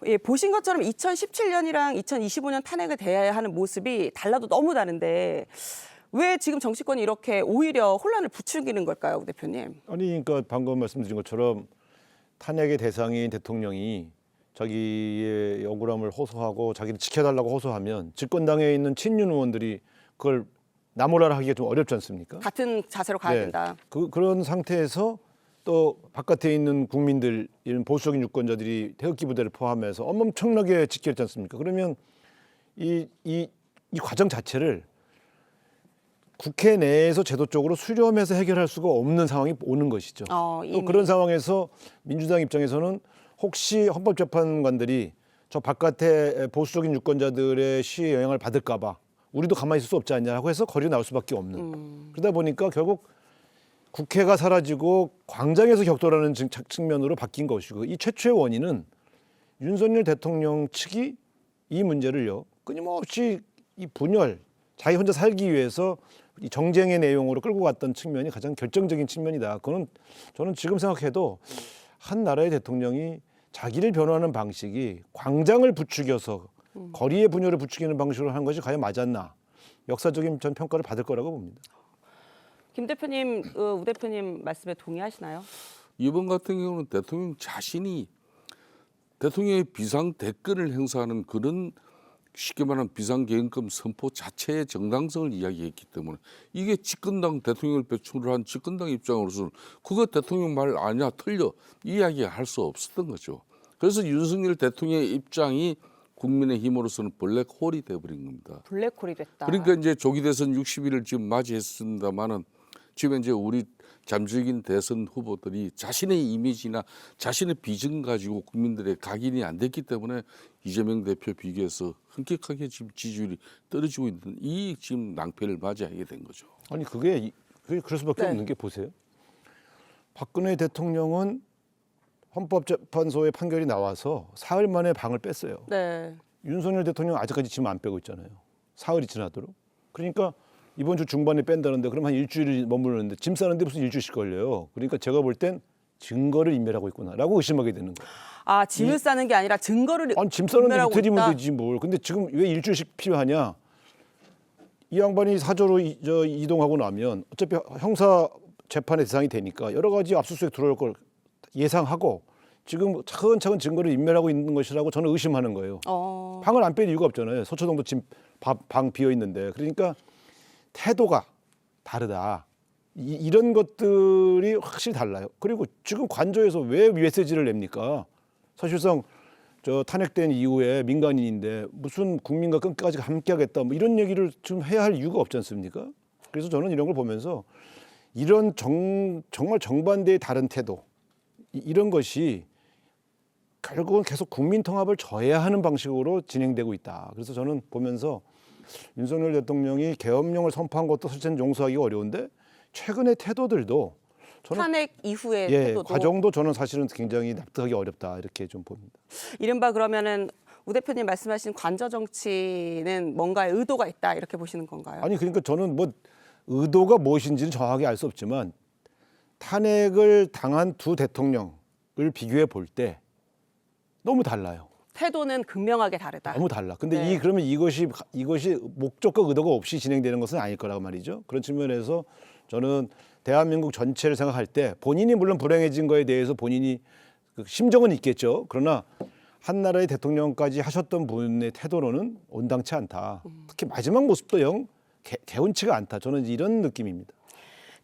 예, 보신 것처럼 2017년이랑 2025년 탄핵을 대하는 모습이 달라도 너무 다른데 왜 지금 정치권이 이렇게 오히려 혼란을 부추기는 걸까요, 우 대표님? 아니 그러니까 방금 말씀드린 것처럼 탄핵의 대상인 대통령이 자기의 억울함을 호소하고 자기를 지켜달라고 호소하면 집권당에 있는 친윤 의원들이 그걸 나몰라라 하기가 좀 어렵지 않습니까? 같은 자세로 가야 된다. 그런 상태에서 또 바깥에 있는 국민들, 이런 보수적인 유권자들이 태극기 부대를 포함해서 엄청나게 지켰지 않습니까? 그러면 이 과정 자체를 국회 내에서 제도적으로 수렴해서 해결할 수가 없는 상황이 오는 것이죠. 또 그런 상황에서 민주당 입장에서는 혹시 헌법재판관들이 저 바깥에 보수적인 유권자들의 시위에 영향을 받을까 봐 우리도 가만히 있을 수 없지 않냐고 해서 거리로 나올 수밖에 없는. 그러다 보니까 결국 국회가 사라지고 광장에서 격돌하는 측면으로 바뀐 것이고, 이 최초의 원인은 윤석열 대통령 측이 이 문제를요 끊임없이 이 분열, 자기 혼자 살기 위해서 이 정쟁의 내용으로 끌고 갔던 측면이 가장 결정적인 측면이다. 그거는 저는 지금 생각해도 한 나라의 대통령이 자기를 변호하는 방식이 광장을 부추겨서 거리의 분열을 부추기는 방식으로 하는 것이 과연 맞았나, 역사적인 전 평가를 받을 거라고 봅니다. 김 대표님, 우 대표님 말씀에 동의하시나요? 이번 같은 경우는 대통령 자신이 대통령의 비상대권을 행사하는 그런 쉽게 말하면 비상계엄금 선포 자체의 정당성을 이야기했기 때문에 이게 집권당 대통령을 배출을 한 집권당 입장으로서는 그거 대통령 말 아니야 틀려 이야기할 수 없었던 거죠. 그래서 윤석열 대통령의 입장이 국민의힘으로서는 블랙홀이 돼버린 겁니다. 블랙홀이 됐다. 그러니까 이제 조기 대선 60일을 지금 맞이했습니다만은 지금 이제 우리 잠재적인 대선 후보들이 자신의 이미지나 자신의 비전 가지고 국민들의 각인이 안 됐기 때문에 이재명 대표 비교해서 흔격하게 지금 지지율이 떨어지고 있는 이 지금 낭패를 맞이하게 된 거죠. 아니 그게 그럴 수밖에 없는 게, 보세요. 박근혜 대통령은 헌법재판소의 판결이 나와서 사흘 만에 방을 뺐어요. 네. 윤석열 대통령 아직까지 짐 안 빼고 있잖아요. 사흘이 지나도록. 그러니까 이번 주 중반에 뺀다는데 그럼 한 일주일이 머무르는데 짐 싸는데 무슨 일주일씩 걸려요. 그러니까 제가 볼 땐 증거를 인멸하고 있구나라고 의심하게 되는 거예요. 아, 짐을 싸는 게 아니라 증거를 아니 짐 싸는데 인멸하고 이틀이면 있다? 되지 뭘. 근데 지금 왜 일주일씩 필요하냐. 이 양반이 사저로 이동하고 나면 어차피 형사 재판의 대상이 되니까 여러 가지 압수수색 들어올 걸 예상하고 지금 차근차근 증거를 인멸하고 있는 것이라고 저는 의심하는 거예요. 방을 안 뺄 이유가 없잖아요. 서초동도 지금 방 비어 있는데. 그러니까 태도가 다르다. 이런 것들이 확실히 달라요. 그리고 지금 관저에서 왜 메시지를 냅니까? 사실상 저 탄핵된 이후에 민간인인데 무슨 국민과 끝까지 함께하겠다 뭐 이런 얘기를 지금 해야 할 이유가 없지 않습니까? 그래서 저는 이런 걸 보면서 이런 정말 정반대의 다른 태도, 이런 것이 결국은 계속 국민 통합을 저해하는 방식으로 진행되고 있다. 그래서 저는 보면서 윤석열 대통령이 계엄령을 선포한 것도 사실은 용서하기가 어려운데 최근의 태도들도 저는 탄핵 이후의 태도도 과정도 저는 사실은 굉장히 납득하기 어렵다 이렇게 좀 봅니다. 이른바 그러면은 우 대표님 말씀하신 관저 정치는 뭔가의 의도가 있다 이렇게 보시는 건가요? 아니 그러니까 저는 뭐 의도가 무엇인지는 정확하게 알 수 없지만 탄핵을 당한 두 대통령을 비교해 볼 때 너무 달라요. 태도는 극명하게 다르다. 너무 달라. 근데 네. 그러면 이것이 목적과 의도가 없이 진행되는 것은 아닐 거라고 말이죠. 그런 측면에서 저는 대한민국 전체를 생각할 때 본인이 물론 불행해진 거에 대해서 본인이 그 심정은 있겠죠. 그러나 한 나라의 대통령까지 하셨던 분의 태도로는 온당치 않다. 특히 마지막 모습도 영 개운치가 않다. 저는 이런 느낌입니다.